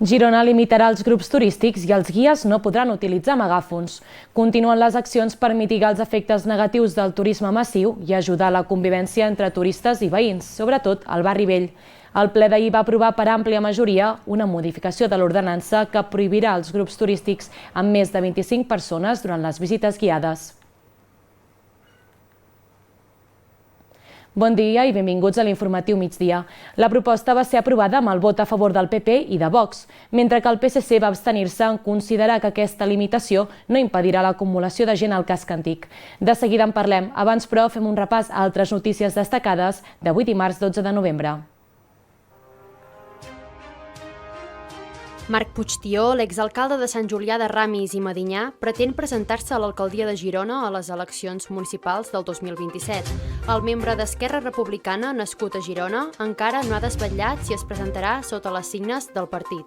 Girona limitarà els grups turístics i els guies no podran utilitzar megàfons. Continuen les accions per mitigar els efectes negatius del turisme massiu i ajudar a la convivència entre turistes i veïns, sobretot al barri vell. El ple d'ahir va aprovar per àmplia majoria una modificació de l'ordenança que prohibirà els grups turístics amb més de 25 persones durant les visites guiades. Bon dia i benvinguts a l'informatiu migdia. La proposta va ser aprovada amb el vot a favor del PP i de Vox, mentre que el PSC va abstenir-se en considerar que aquesta limitació no impedirà l'acumulació de gent al casc antic. De seguida en parlem, abans però fem un repàs a altres notícies destacades d'avui dimarts 12 de novembre. Marc Puigtió, l'exalcalde de Sant Julià de Ramis i Medinyà, pretén presentar-se a l'alcaldia de Girona a les eleccions municipals del 2027. El membre d'Esquerra Republicana, nascut a Girona, encara no ha desvetllat si es presentarà sota les signes del partit.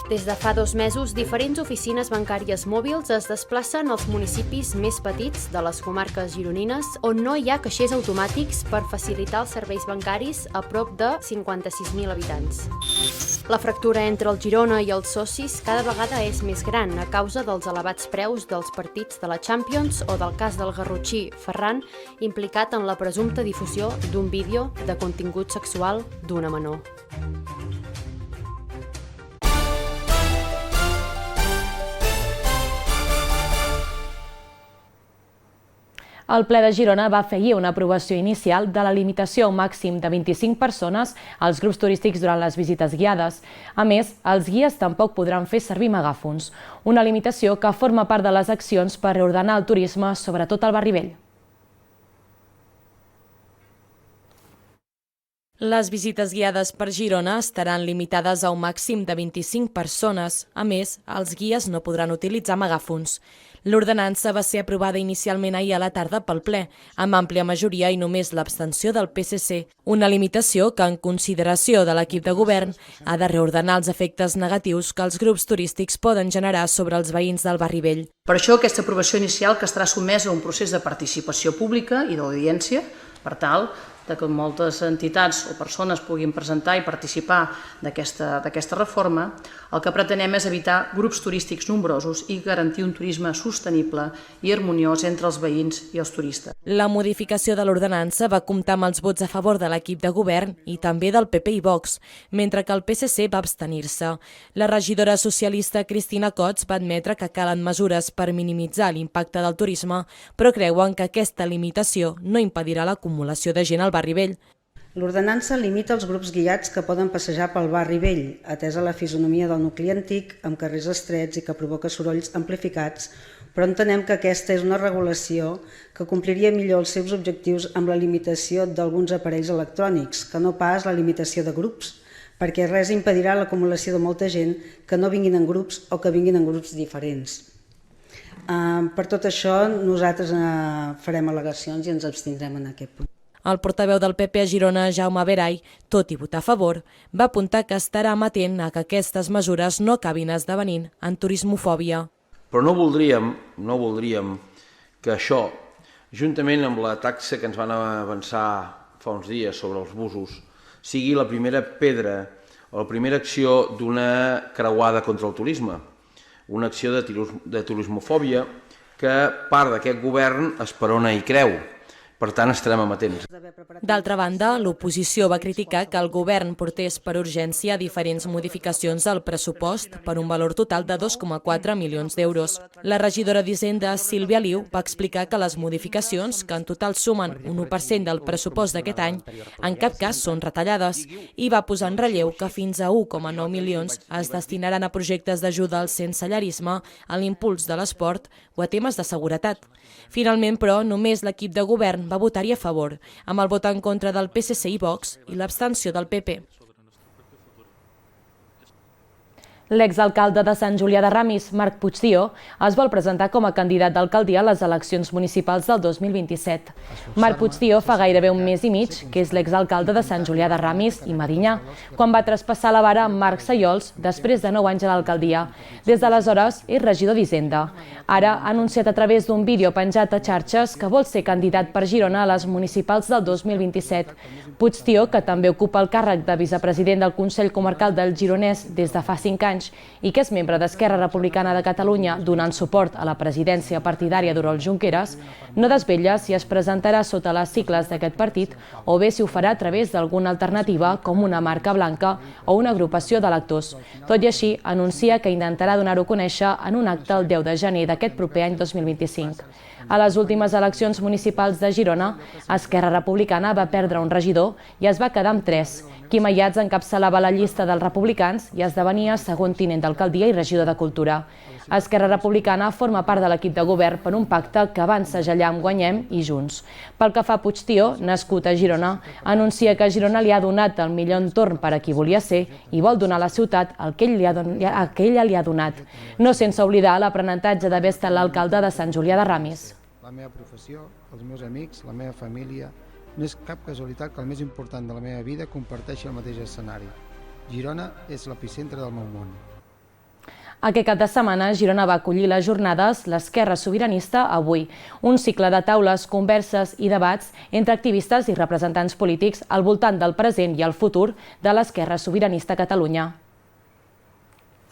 Des de fa 2 mesos, diferents oficines bancàries mòbils es desplacen als municipis més petits de les comarques gironines on no hi ha caixers automàtics per facilitar els serveis bancaris a prop de 56.000 habitants. La fractura entre el Girona i els socis cada vegada és més gran a causa dels elevats preus dels partits de la Champions o del cas del garrotxí Ferran, implicat en la presumpta difusió d'un vídeo de contingut sexual d'una menor. El ple de Girona va fer ahir una aprovació inicial de la limitació a un màxim de 25 persones als grups turístics durant les visites guiades. A més, els guies tampoc podran fer servir megàfons, una limitació que forma part de les accions per reordenar el turisme, sobretot al barri vell. Les visites guiades per Girona estaran limitades a un màxim de 25 persones. A més, els guies no podran utilitzar megàfons. L'ordenança va ser aprovada inicialment ahir a la tarda pel ple, amb àmplia majoria i només l'abstenció del PSC, una limitació que, en consideració de l'equip de govern, ha de reordenar els efectes negatius que els grups turístics poden generar sobre els veïns del barri vell. Per això, aquesta aprovació inicial que estarà sotmesa a un procés de participació pública i d'audiència, per tal que moltes entitats o persones puguin presentar i participar d'aquesta reforma, el que pretenem és evitar grups turístics nombrosos i garantir un turisme sostenible i harmoniós entre els veïns i els turistes. La modificació de l'ordenança va comptar amb els vots a favor de l'equip de govern i també del PP i Vox, mentre que el PSC va abstenir-se. La regidora socialista Cristina Cots va admetre que calen mesures per minimitzar l'impacte del turisme, però creuen que aquesta limitació no impedirà l'acumulació de gent al barri vell. L'ordenança limita els grups guiats que poden passejar pel barri vell, atesa la fisonomia del nucli antic, amb carrers estrets i que provoca sorolls amplificats, però entenem que aquesta és una regulació que compliria millor els seus objectius amb la limitació d'alguns aparells electrònics, que no pas la limitació de grups, perquè res impedirà l'acumulació de molta gent que no vinguin en grups o que vinguin en grups diferents. Per tot això, nosaltres farem al·legacions i ens abstindrem en aquest punt. El portaveu del PP a Girona, Jaume Veray, tot i votar a favor, va apuntar que estarà amatent a que aquestes mesures no acabin esdevenint en turismofòbia. Però no voldríem que això, juntament amb la taxa que ens van avançar fa uns dies sobre els busos, sigui la primera pedra o la primera acció d'una creuada contra el turisme, una acció de turismofòbia que part d'aquest govern esperona i creu. Per tant, estarem amatents. D'altra banda, l'oposició va criticar que el govern portés per urgència diferents modificacions al pressupost per un valor total de 2,4 milions d'euros. La regidora d'Hisenda, Sílvia Liu, va explicar que les modificacions, que en total sumen un 1% del pressupost d'aquest any, en cap cas són retallades, i va posar en relleu que fins a 1,9 milions es destinaran a projectes d'ajuda al sensellarisme, a l'impuls de l'esport o a temes de seguretat. Finalment, però, només l'equip de govern va votar-hi a favor, amb el vot en contra del PSC i Vox i l'abstenció del PP. L'exalcalde de Sant Julià de Ramis, Marc Puigdió, es vol presentar com a candidat d'alcaldia a les eleccions municipals del 2027. Marc Puigdió fa gairebé un mes i mig que és l'exalcalde de Sant Julià de Ramis i Medinyà, quan va traspassar la vara amb Marc Sayols després de 9 anys a l'alcaldia. Des d'aleshores és regidor d'Hisenda. Ara ha anunciat a través d'un vídeo penjat a xarxes que vol ser candidat per Girona a les municipals del 2027. Puigdió, que també ocupa el càrrec de vicepresident del Consell Comarcal del Gironès des de fa 5 anys i que és membre d'Esquerra Republicana de Catalunya donant suport a la presidència partidària d'Oriol Junqueras, no desvetlla si es presentarà sota les sigles d'aquest partit o bé si ho farà a través d'alguna alternativa com una marca blanca o una agrupació d'electors. Tot i així, anuncia que intentarà donar-ho a conèixer en un acte el 10 de gener d'aquest proper any 2025. A les últimes eleccions municipals de Girona, Esquerra Republicana va perdre un regidor i es va quedar amb 3. Quim Ayats encapçalava la llista dels republicans i esdevenia segon tinent d'alcaldia i regidor de Cultura. Esquerra Republicana forma part de l'equip de govern per un pacte que van segellar amb Guanyem i Junts. Pel que fa a Puigdió, nascut a Girona, anuncia que Girona li ha donat el millor entorn per a qui volia ser i vol donar a la ciutat el que ella li ha donat. No sense oblidar l'aprenentatge d'haver estat l'alcalde de Sant Julià de Ramis. La meva professió, els meus amics, la meva família. No és cap casualitat que el més important de la meva vida comparteixi el mateix escenari. Girona és l'epicentre del meu món. Aquest cap de setmana, Girona va acollir les jornades L'Esquerra Sobiranista Avui, un cicle de taules, converses i debats entre activistes i representants polítics al voltant del present i el futur de l'Esquerra Sobiranista a Catalunya.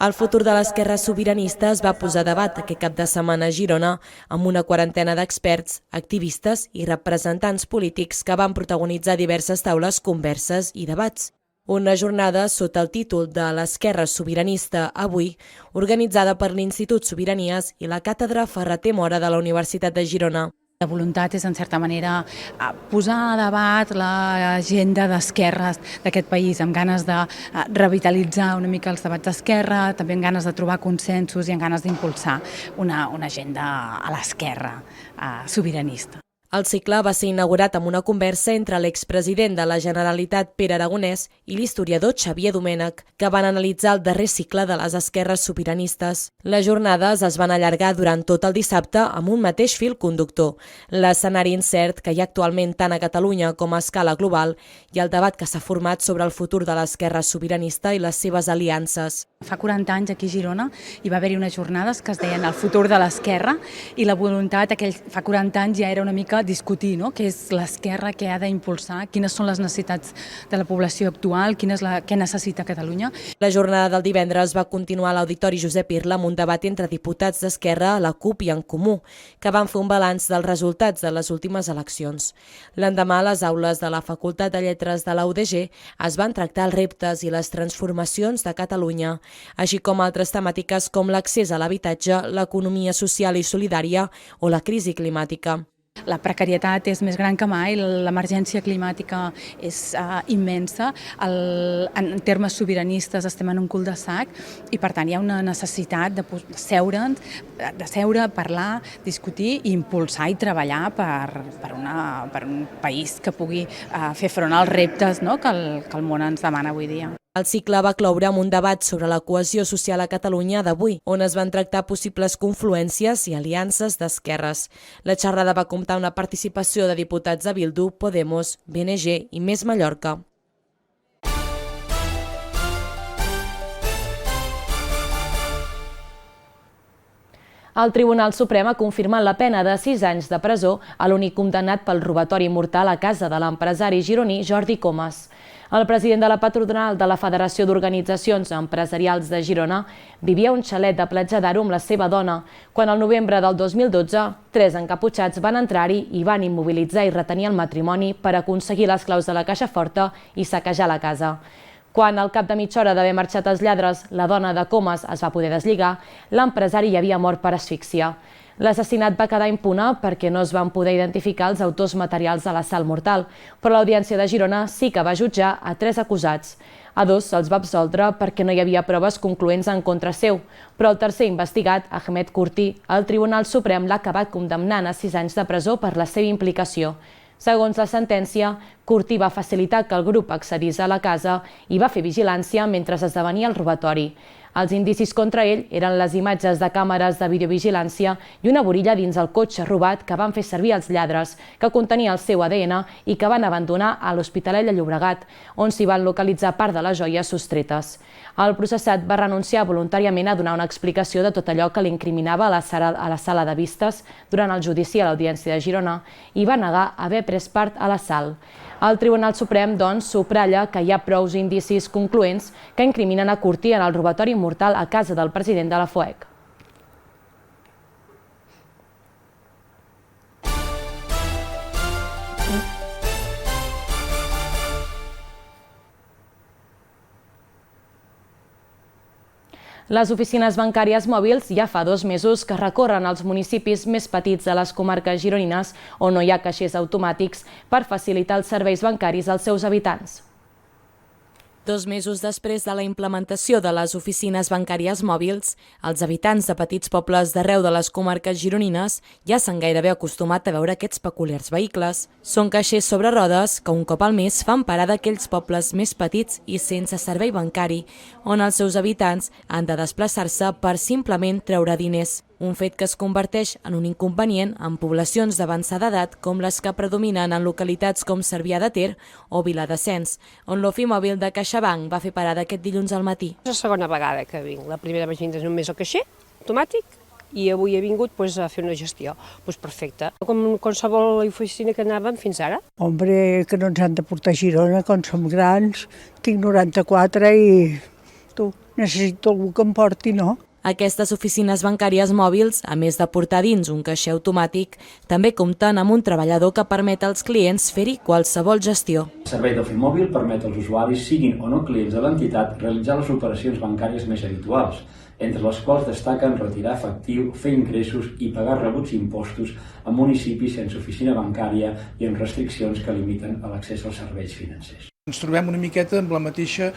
El futur de l'Esquerra Sobiranista es va posar a debat aquest cap de setmana a Girona amb una quarantena d'experts, activistes i representants polítics que van protagonitzar diverses taules, converses i debats. Una jornada sota el títol de l'Esquerra Sobiranista Avui, organitzada per l'Institut Sobiranies i la Càtedra Ferrater Mora de la Universitat de Girona. La voluntat és, en certa manera, posar a debat l'agenda d'esquerres d'aquest país, amb ganes de revitalitzar una mica els debats d'esquerra, també amb ganes de trobar consensos i amb ganes d'impulsar una agenda a l'esquerra sobiranista. El cicle va ser inaugurat amb una conversa entre l'expresident de la Generalitat Pere Aragonès i l'historiador Xavier Domènech, que van analitzar el darrer cicle de les esquerres sobiranistes. Les jornades es van allargar durant tot el dissabte amb un mateix fil conductor, l'escenari incert que hi ha actualment tant a Catalunya com a escala global i el debat que s'ha format sobre el futur de l'esquerra sobiranista i les seves aliances. Fa 40 anys aquí a Girona hi va haver-hi unes jornades que es deien el futur de l'esquerra i la voluntat fa 40 anys ja era una mica discutir, no? Què és l'esquerra, què ha d'impulsar, quines són les necessitats de la població actual, què necessita Catalunya. La jornada del divendres va continuar a l'Auditori Josep Irla amb un debat entre diputats d'Esquerra, la CUP i En Comú, que van fer un balanç dels resultats de les últimes eleccions. L'endemà, a les aules de la Facultat de Lletres de la UDG es van tractar els reptes i les transformacions de Catalunya, així com altres temàtiques com l'accés a l'habitatge, l'economia social i solidària o la crisi climàtica. La precarietat és més gran que mai, l'emergència climàtica és immensa, en termes sobiranistes estem en un cul de sac i per tant hi ha una necessitat de seure, parlar, discutir i impulsar i treballar per un país que pugui fer front als reptes que el món ens demana avui dia. El cicle va cloure amb un debat sobre la cohesió social a Catalunya d'avui, on es van tractar possibles confluències i aliances d'esquerres. La xerrada va comptar una participació de diputats de Bildu, Podemos, BNG i Més Mallorca. El Tribunal Suprem ha confirmat la pena de 6 anys de presó a l'únic condemnat pel robatori mortal a casa de l'empresari gironí Jordi Comas. El president de la patronal de la Federació d'Organitzacions Empresarials de Girona vivia a un xalet de Platja d'Aro amb la seva dona, quan al novembre del 2012 3 encaputxats van entrar-hi i van immobilitzar i retenir el matrimoni per aconseguir les claus de la caixa forta i saquejar la casa. Quan, al cap de mitja hora d'haver marxat els lladres, la dona de Comas es va poder deslligar, l'empresari hi havia mort per asfíxia. L'assassinat va quedar impune perquè no es van poder identificar els autors materials de l'assalt mortal, però l'Audiència de Girona sí que va jutjar a 3 acusats. A 2 se'ls va absoldre perquè no hi havia proves concloents en contra seu, però el tercer investigat, Ahmed Kurti, el Tribunal Suprem l'ha acabat condemnant a 6 anys de presó per la seva implicació. Segons la sentència, Kurti va facilitar que el grup accedís a la casa i va fer vigilància mentre esdevenia el robatori. Els indicis contra ell eren les imatges de càmeres de videovigilància i una borilla dins el cotxe robat que van fer servir els lladres, que contenia el seu ADN i que van abandonar a l'Hospitalet de Llobregat, on s'hi van localitzar part de les joies sostretes. El processat va renunciar voluntàriament a donar una explicació de tot allò que l'incriminava a la sala de vistes durant el judici a l'Audiència de Girona i va negar haver pres part a l'assalt. El Tribunal Suprem, doncs, subratlla que hi ha prous indicis concloents que incriminen a Curti en el robatori mortal a casa del president de la FOEC. Les oficines bancàries mòbils ja fa 2 mesos que recorren als municipis més petits de les comarques gironines on no hi ha caixers automàtics per facilitar els serveis bancaris als seus habitants. 2 mesos després de la implementació de les oficines bancàries mòbils, els habitants de petits pobles d'arreu de les comarques gironines ja s'han gairebé acostumat a veure aquests peculiars vehicles. Són caixers sobre rodes que un cop al mes fan parada aquells pobles més petits i sense servei bancari, on els seus habitants han de desplaçar-se per simplement treure diners. Un fet que es converteix en un inconvenient en poblacions d'avançada edat com les que predominen en localitats com Cervià de Ter o Viladescens, on l'Ofimòbil de CaixaBank va fer parada aquest dilluns al matí. És la segona vegada que vinc. La primera vaig vindre només al caixer automàtic i avui he vingut a fer una gestió. Perfecte. Com qualsevol oficina que anàvem fins ara. Hombre, que no ens han de portar a Girona, com som grans. Tinc 94 i necessito algú que em porti, no? Aquestes oficines bancàries mòbils, a més de portar dins un caixer automàtic, també compten amb un treballador que permet als clients fer-hi qualsevol gestió. El servei d'Ofimòbil permet als usuaris, siguin o no clients de l'entitat, realitzar les operacions bancàries més habituals, entre les quals destaquen retirar efectiu, fer ingressos i pagar rebuts i impostos a municipis sense oficina bancària i amb restriccions que limiten l'accés als serveis financers. Ens trobem una miqueta amb la mateixa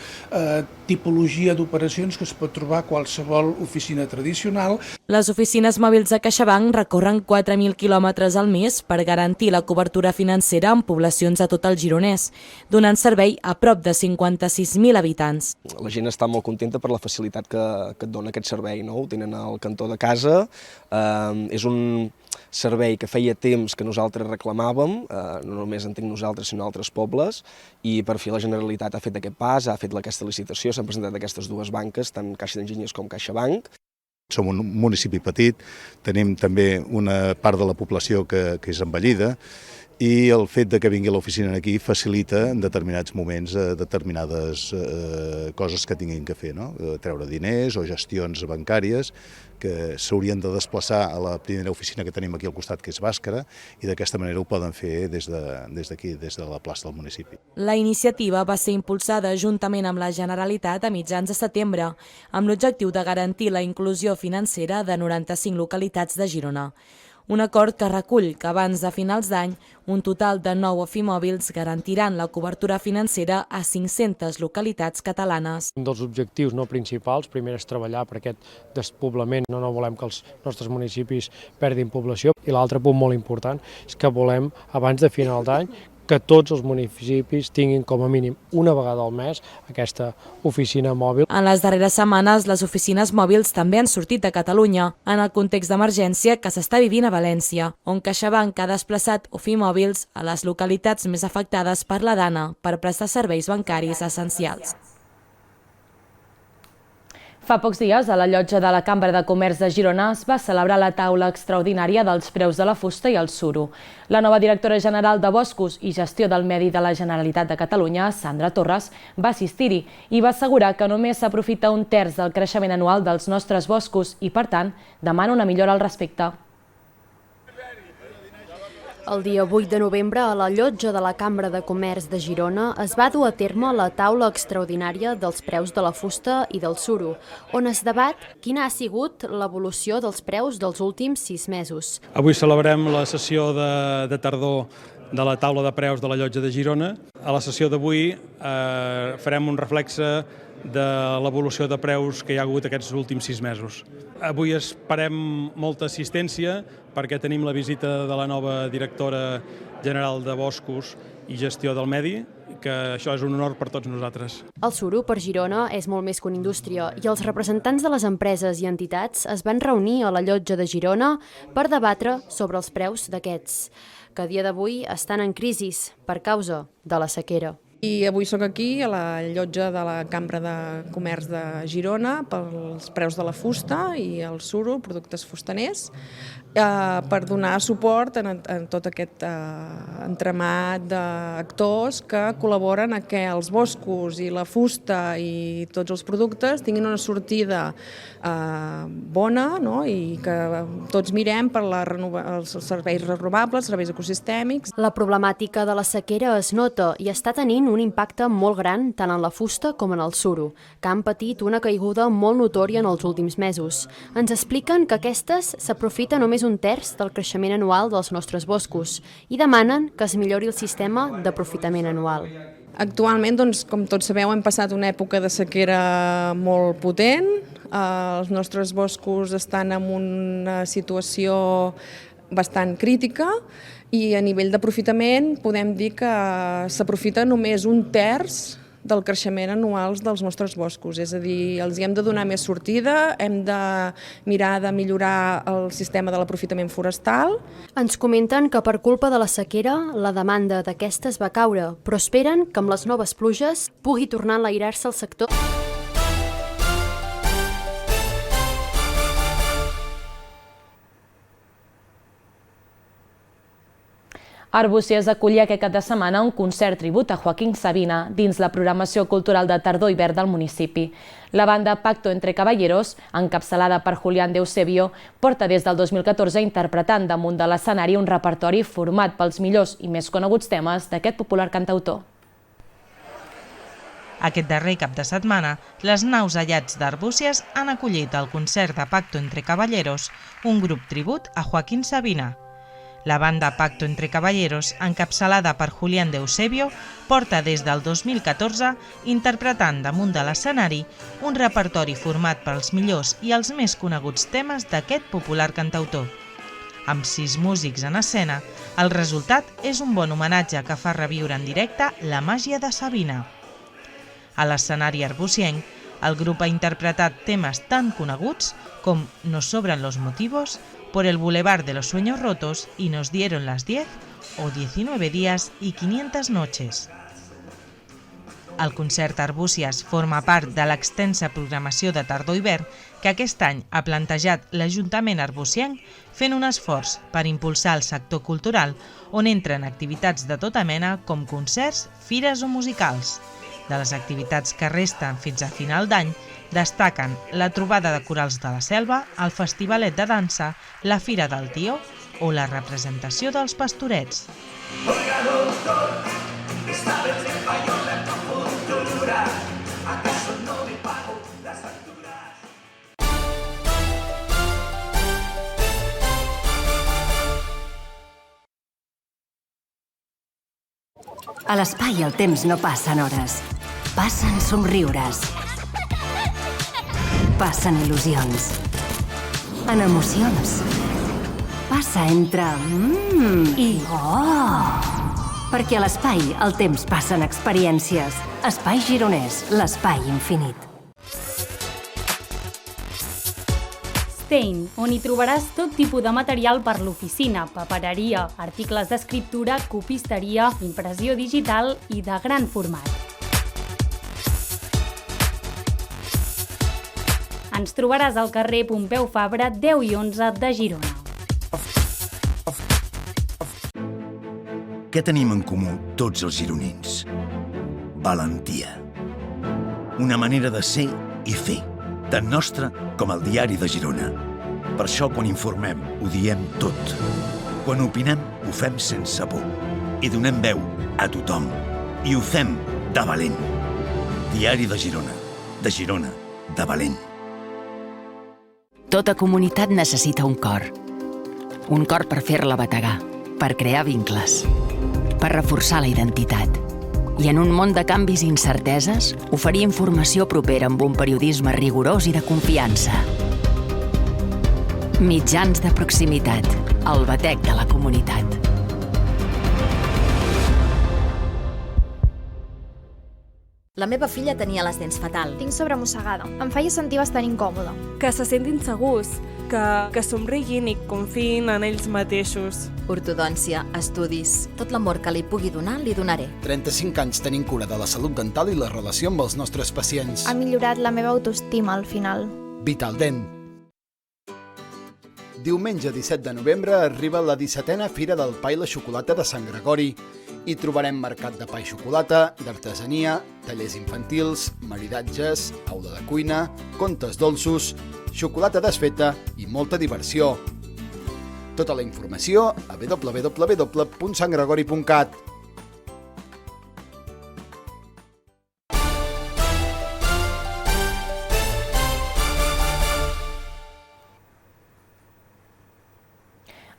tipologia d'operacions que es pot trobar a qualsevol oficina tradicional. Les oficines mòbils de CaixaBank recorren 4.000 quilòmetres al mes per garantir la cobertura financera en poblacions de tot el Gironès, donant servei a prop de 56.000 habitants. La gent està molt contenta per la facilitat que et dona aquest servei, no? Ho tenen al cantó de casa, és un servei que feia temps que nosaltres reclamàvem, no només entenc nosaltres sinó altres pobles, i per fi la Generalitat ha fet aquest pas, ha fet aquesta licitació, s'han presentat aquestes dues banques, tant Caixa d'Enginyers com CaixaBank. Som un municipi petit, tenim també una part de la població que és envellida, i el fet que vingui l'oficina aquí facilita en determinats moments determinades coses que tinguin que fer, no? Treure diners o gestions bancàries que s'haurien de desplaçar a la primera oficina que tenim aquí al costat, que és Bàscara, i d'aquesta manera ho poden fer des d'aquí, des de la plaça del municipi. La iniciativa va ser impulsada juntament amb la Generalitat a mitjans de setembre, amb l'objectiu de garantir la inclusió financera de 95 localitats de Girona. Un acord que recull que abans de finals d'any un total de 9 Ofimòbils garantiran la cobertura financera a 500 localitats catalanes. Un dels objectius principals, primer és treballar per aquest despoblament, no volem que els nostres municipis perdin població, i l'altre punt molt important és que volem, abans de final d'any, que tots els municipis tinguin com a mínim una vegada al mes aquesta oficina mòbil. En les darreres setmanes, les oficines mòbils també han sortit de Catalunya, en el context d'emergència que s'està vivint a València, on CaixaBank ha desplaçat Ofimòbils a les localitats més afectades per la Dana per prestar serveis bancaris essencials. Fa pocs dies, a la llotja de la Cambra de Comerç de Girona es va celebrar la taula extraordinària dels preus de la fusta i el suro. La nova directora general de Boscos i Gestió del Medi de la Generalitat de Catalunya, Sandra Torres, va assistir-hi i va assegurar que només s'aprofita un terç del creixement anual dels nostres boscos i, per tant, demana una millora al respecte. El dia 8 de novembre, a la llotja de la Cambra de Comerç de Girona, es va dur a terme la taula extraordinària dels preus de la fusta i del suro, on es debat quina ha sigut l'evolució dels preus dels últims 6 mesos. Avui celebrem la sessió de tardor de la taula de preus de la llotja de Girona. A la sessió d'avui farem un reflexe de l'evolució de preus que hi ha hagut aquests últims 6 mesos. Avui esperem molta assistència perquè tenim la visita de la nova directora general de Boscos i Gestió del Medi, que això és un honor per tots nosaltres. El suro per Girona és molt més que una indústria i els representants de les empreses i entitats es van reunir a la Llotja de Girona per debatre sobre els preus d'aquests, que a dia d'avui estan en crisi per causa de la sequera. I avui sóc aquí a la llotja de la Cambra de Comerç de Girona pels preus de la fusta i el suro, productes fustaners, per donar suport en tot aquest entramat d'actors que col·laboren a que els boscos i la fusta i tots els productes tinguin una sortida bona, no? I que tots mirem per els serveis renovables, serveis ecosistèmics. La problemàtica de la sequera es nota i està tenint un impacte molt gran tant en la fusta com en el suro, que han patit una caiguda molt notòria en els últims mesos. Ens expliquen que aquestes s'aprofita només un terç del creixement anual dels nostres boscos i demanen que es millori el sistema d'aprofitament anual. Actualment, doncs, com tots sabeu, hem passat una època de sequera molt potent. Els nostres boscos estan en una situació bastant crítica i a nivell d'aprofitament podem dir que s'aprofita només un terç del creixement anual dels nostres boscos. És a dir, els hi hem de donar més sortida, hem de mirar de millorar el sistema de l'aprofitament forestal. Ens comenten que per culpa de la sequera la demanda d'aquestes va caure, però esperen que amb les noves pluges pugui tornar a enlairar-se el sector. Arbúcies acollia aquest cap de setmana un concert tribut a Joaquín Sabina dins la programació cultural de tardor-hivern del municipi. La banda Pacto entre Caballeros, encapçalada per Julián de Eusebio, porta des del 2014 interpretant damunt de l'escenari un repertori format pels millors i més coneguts temes d'aquest popular cantautor. Aquest darrer cap de setmana, les naus Allats d'Arbúcies han acollit el concert de Pacto entre Caballeros, un grup tribut a Joaquín Sabina. La banda Pacto entre Caballeros, encapçalada per Julián de Eusebio, porta des del 2014 interpretant damunt de l'escenari un repertori format pels millors i els més coneguts temes d'aquest popular cantautor. Amb 6 músics en escena, el resultat és un bon homenatge que fa reviure en directe la màgia de Sabina. A l'escenari arbusienc, el grup ha interpretat temes tan coneguts com Nos sobran los motivos, Por el Boulevard de los Sueños Rotos y Nos dieron las 10 o 19 días y 500 noches. El concert Arbúcies forma part de l'extensa programació de tardor-hivern que aquest any ha plantejat l'Ajuntament arbusienc fent un esforç per impulsar el sector cultural on entren activitats de tota mena com concerts, fires o musicals. De les activitats que resten fins a final d'any, destaquen la trobada de corals de la selva, el festivalet de dansa, la fira del Tió o la representació dels pastorets. A l'espai el temps no passa en hores. Passen somriures. Passen il·lusions. En emocions. Passa entre i Perquè a l'espai el temps passa en experiències. Espai Gironès, l'espai infinit. Stein, on hi trobaràs tot tipus de material per l'oficina, papereria, articles d'escriptura, copisteria, impressió digital i de gran format. Ens trobaràs al carrer Pompeu Fabra 10 i 11 de Girona. Què tenim en comú tots els gironins? Valentia. Una manera de ser i fer, tant nostra com el Diari de Girona. Per això, quan informem, ho diem tot. Quan opinem, ho fem sense por. I donem veu a tothom. I ho fem de valent. Diari de Girona, de valent. Tota comunitat necessita un cor. Un cor per fer-la bategar, per crear vincles, per reforçar la identitat. I en un món de canvis i incerteses, oferir informació propera amb un periodisme rigorós i de confiança. Mitjans de proximitat, el batec de la comunitat. La meva filla tenia les dents fatal. Tinc sobremossegada. Em feia sentir bastant incòmoda. Que se sentin segurs, que somriguin i confiïn en ells mateixos. Ortodòncia, estudis, tot l'amor que li pugui donar, li donaré. 35 anys tenint cura de la salut dental i la relació amb els nostres pacients. Ha millorat la meva autoestima al final. Vitaldent. Diumenge 17 de novembre arriba la 17a Fira del Pa i la Xocolata de Sant Gregori. Hi trobarem mercat de pa i xocolata, d'artesania, tallers infantils, maridatges, aula de cuina, contes dolços, xocolata desfeta i molta diversió. Tota la informació a www.santgregori.cat.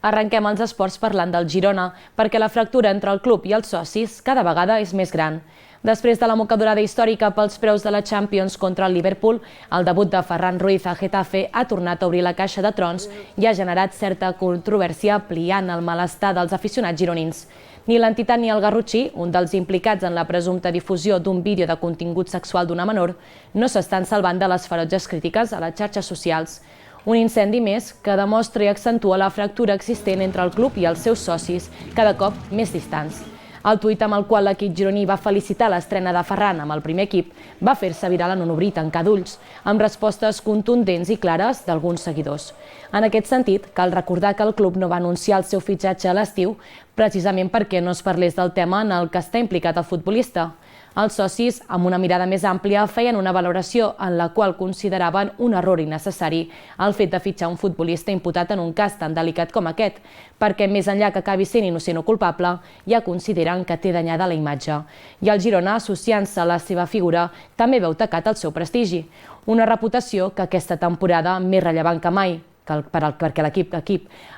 Arrenquem els esports parlant del Girona, perquè la fractura entre el club i els socis cada vegada és més gran. Després de la mocadorada històrica pels preus de la Champions contra el Liverpool, el debut de Ferran Ruiz a Getafe ha tornat a obrir la caixa de trons i ha generat certa controvèrsia pliant el malestar dels aficionats gironins. Ni l'entitat ni el Garrotxí, un dels implicats en la presumpta difusió d'un vídeo de contingut sexual d'una menor, no s'estan salvant de les ferotges crítiques a les xarxes socials. Un incendi més que demostra i accentua la fractura existent entre el club i els seus socis, cada cop més distants. El tuit amb el qual l'equip gironí va felicitar l'estrena de Ferran amb el primer equip va fer-se viral en un obrir i tancar d'ulls, amb respostes contundents i clares d'alguns seguidors. En aquest sentit, cal recordar que el club no va anunciar el seu fitxatge a l'estiu precisament perquè no es parlés del tema en el que està implicat el futbolista. Els socis, amb una mirada més àmplia, feien una valoració en la qual consideraven un error innecessari el fet de fitxar un futbolista imputat en un cas tan delicat com aquest, perquè més enllà que acabi sent innocent o culpable, ja consideren que té danyada la imatge. I el Girona, associant-se a la seva figura, també veu tacat el seu prestigi. Una reputació que aquesta temporada més rellevant que mai, perquè l'equip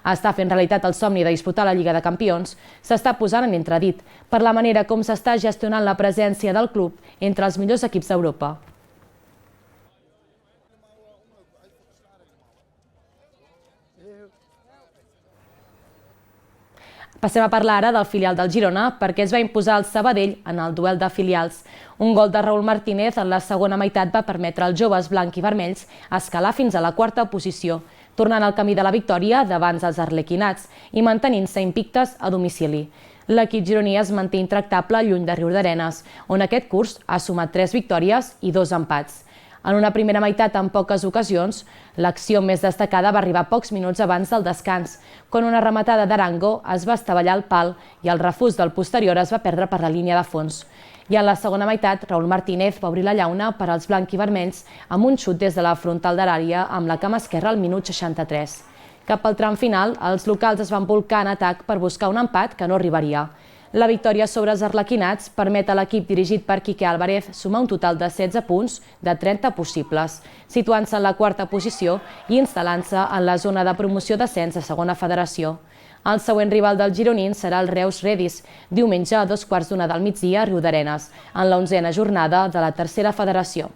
està fent realitat el somni de disputar la Lliga de Campions, s'està posant en entredit per la manera com s'està gestionant la presència del club entre els millors equips d'Europa. Passem a parlar ara del filial del Girona perquè es va imposar el Sabadell en el duel de filials. Un gol de Raúl Martínez en la segona meitat va permetre als joves blanc i vermells escalar fins a la quarta posició, tornant al camí de la victòria davant dels arlequinats i mantenint-se invictes a domicili. L'equip gironí es manté intractable lluny de Riudarenes, on aquest curs ha sumat 3 victòries i 2 empats. En una primera meitat amb poques ocasions, l'acció més destacada va arribar pocs minuts abans del descans, quan una rematada d'Arango es va estavellar al pal i el refús del posterior es va perdre per la línia de fons. I en la segona meitat, Raúl Martínez va obrir la llauna per als blanc i vermells amb un xut des de la frontal de l'àrea amb la cama esquerra al minut 63. Cap al tram final, els locals es van volcar en atac per buscar un empat que no arribaria. La victòria sobre els arlequinats permet a l'equip dirigit per Quique Álvarez sumar un total de 16 punts de 30 possibles, situant-se en la quarta posició i instal·lant-se en la zona de promoció d'ascens a segona federació. El següent rival del gironins serà el Reus Redis, diumenge a 2:15 del migdia a Riudarenes, en la 11a jornada de la tercera federació.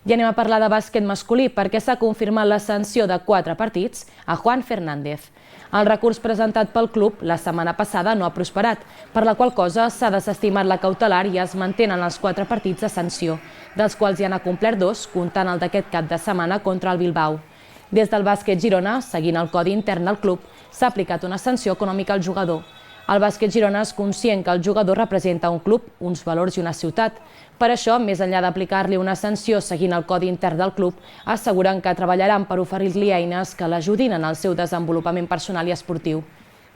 I anem a parlar de bàsquet masculí perquè s'ha confirmat la sanció de 4 partits a Juan Fernández. El recurs presentat pel club la setmana passada no ha prosperat, per la qual cosa s'ha desestimat la cautelar i es mantenen els 4 partits de sanció, dels quals ja n'ha complert 2, comptant el d'aquest cap de setmana contra el Bilbao. Des del bàsquet Girona, seguint el codi intern del club, s'ha aplicat una sanció econòmica al jugador. El bàsquet Girona és conscient que el jugador representa un club, uns valors i una ciutat. Per això, més enllà d'aplicar-li una sanció seguint el codi intern del club, asseguren que treballaran per oferir-li eines que l'ajudin en el seu desenvolupament personal i esportiu.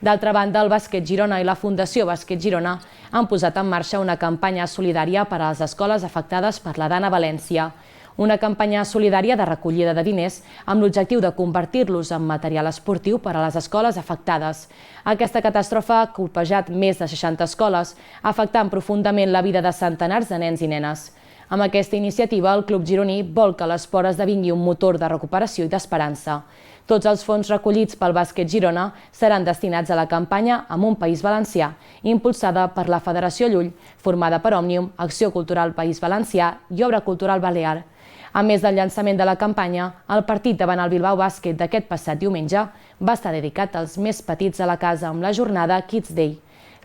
D'altra banda, el Bàsquet Girona i la Fundació Bàsquet Girona han posat en marxa una campanya solidària per a les escoles afectades per la Dana a València. Una campanya solidària de recollida de diners amb l'objectiu de convertir-los en material esportiu per a les escoles afectades. Aquesta catàstrofe ha colpejat més de 60 escoles, afectant profundament la vida de centenars de nens i nenes. Amb aquesta iniciativa, el Club Gironí vol que l'esport esdevingui un motor de recuperació i d'esperança. Tots els fons recollits pel Bàsquet Girona seran destinats a la campanya Amb un País Valencià, impulsada per la Federació Llull, formada per Òmnium, Acció Cultural País Valencià i Obra Cultural Balear. A més del llançament de la campanya, el partit davant el Bilbao Bàsquet d'aquest passat diumenge va estar dedicat als més petits a la casa amb la jornada Kids Day.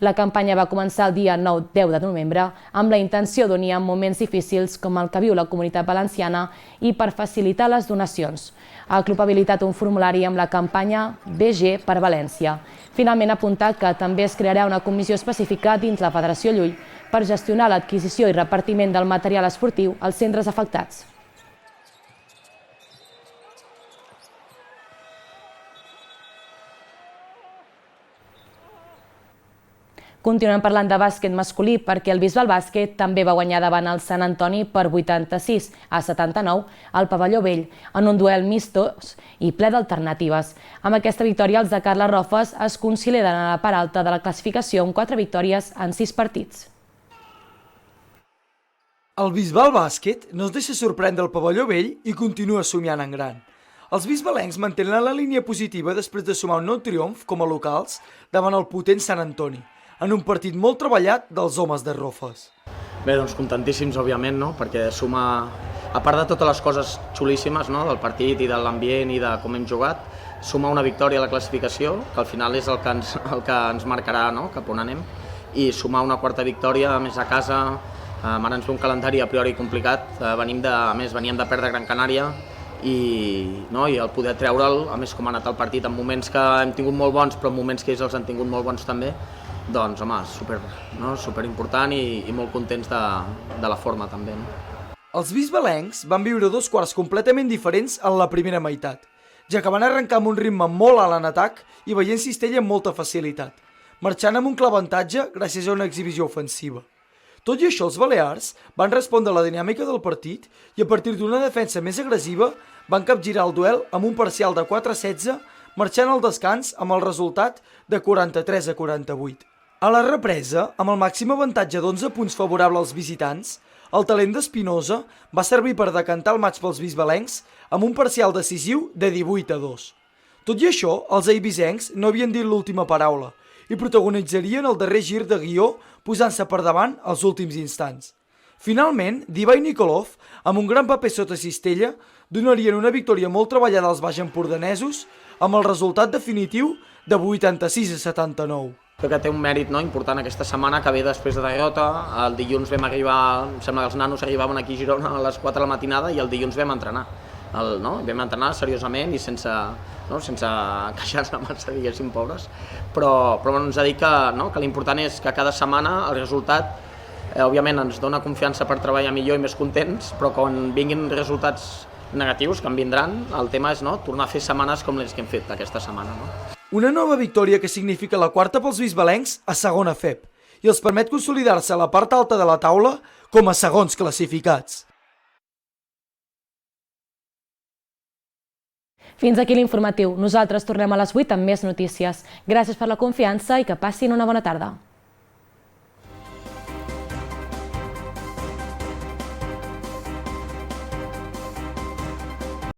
La campanya va començar el dia 9-10 de novembre amb la intenció d'unir en moments difícils com el que viu la comunitat valenciana i per facilitar les donacions. El club ha habilitat un formulari amb la campanya BG per València. Finalment ha apuntat que també es crearà una comissió específica dins la Federació Llull per gestionar l'adquisició i repartiment del material esportiu als centres afectats. Continuem parlant de bàsquet masculí perquè el Bisbal Bàsquet també va guanyar davant el Sant Antoni per 86-79 al Pavelló Vell en un duel mistós i ple d'alternatives. Amb aquesta victòria, els de Carles Rofes es consoliden a la part alta de la classificació amb 4 victòries en 6 partits. El Bisbal Bàsquet no es deixa sorprendre al Pavelló Vell i continua somiant en gran. Els bisbalencs mantenen la línia positiva després de sumar un nou triomf com a locals davant el potent Sant Antoni, en un partit molt treballat dels homes de Rofes. Bé, doncs contentíssims, òbviament, no? Perquè suma, a part de totes les coses xulíssimes, no? Del partit i de l'ambient i de com hem jugat, suma una victòria a la classificació, que al final és el que ens marcarà, no? Cap on anem, i sumar una quarta victòria, a més a casa, ara ens ve un calendari a priori complicat, a més veníem de perdre Gran Canària, i el poder treure'l, a més com ha anat el partit, en moments que hem tingut molt bons, però en moments que ells els han tingut molt bons també, doncs, home, super important i molt contents de la forma també. Els bisbalencs van viure 2 quarts completament diferents en la primera meitat, ja que van arrencar amb un ritme molt alt en atac i veient Cistella amb molta facilitat, marxant amb un clar avantatge gràcies a una exhibició ofensiva. Tot i això, els balears van respondre a la dinàmica del partit i a partir d'una defensa més agressiva van capgirar el duel amb un parcial de 4-16, marxant al descans amb el resultat de 43-48. A la represa, amb el màxim avantatge d'11 punts favorable als visitants, el talent d'Espinosa va servir per decantar el maig pels bisbalencs amb un parcial decisiu de 18-2. Tot i això, els eivissencs no havien dit l'última paraula i protagonitzarien el darrer gir de guió posant-se per davant als últims instants. Finalment, Diva i Nikolov, amb un gran paper sota Cistella, donarien una victòria molt treballada als baix-empordanesos amb el resultat definitiu de 86-79. Crec que té un mèrit important aquesta setmana que ve després de derrota. El dilluns vam arribar, em sembla que els nanos arribaven aquí a Girona a les 4 de la matinada i el dilluns vam entrenar. Vam entrenar seriosament i sense queixar-se massa, diguéssim, pobres. Però ens ha dit que l'important és que cada setmana el resultat, òbviament, ens dona confiança per treballar millor i més contents, però quan vinguin resultats negatius, que en vindran, el tema és tornar a fer setmanes com les que hem fet aquesta setmana. Una nova victòria que significa la quarta pels bisbalencs a segona FEB i els permet consolidar-se a la part alta de la taula com a segons classificats. Fins aquí l'informatiu. Nosaltres tornem a les 8 amb més notícies. Gràcies per la confiança i que passin una bona tarda.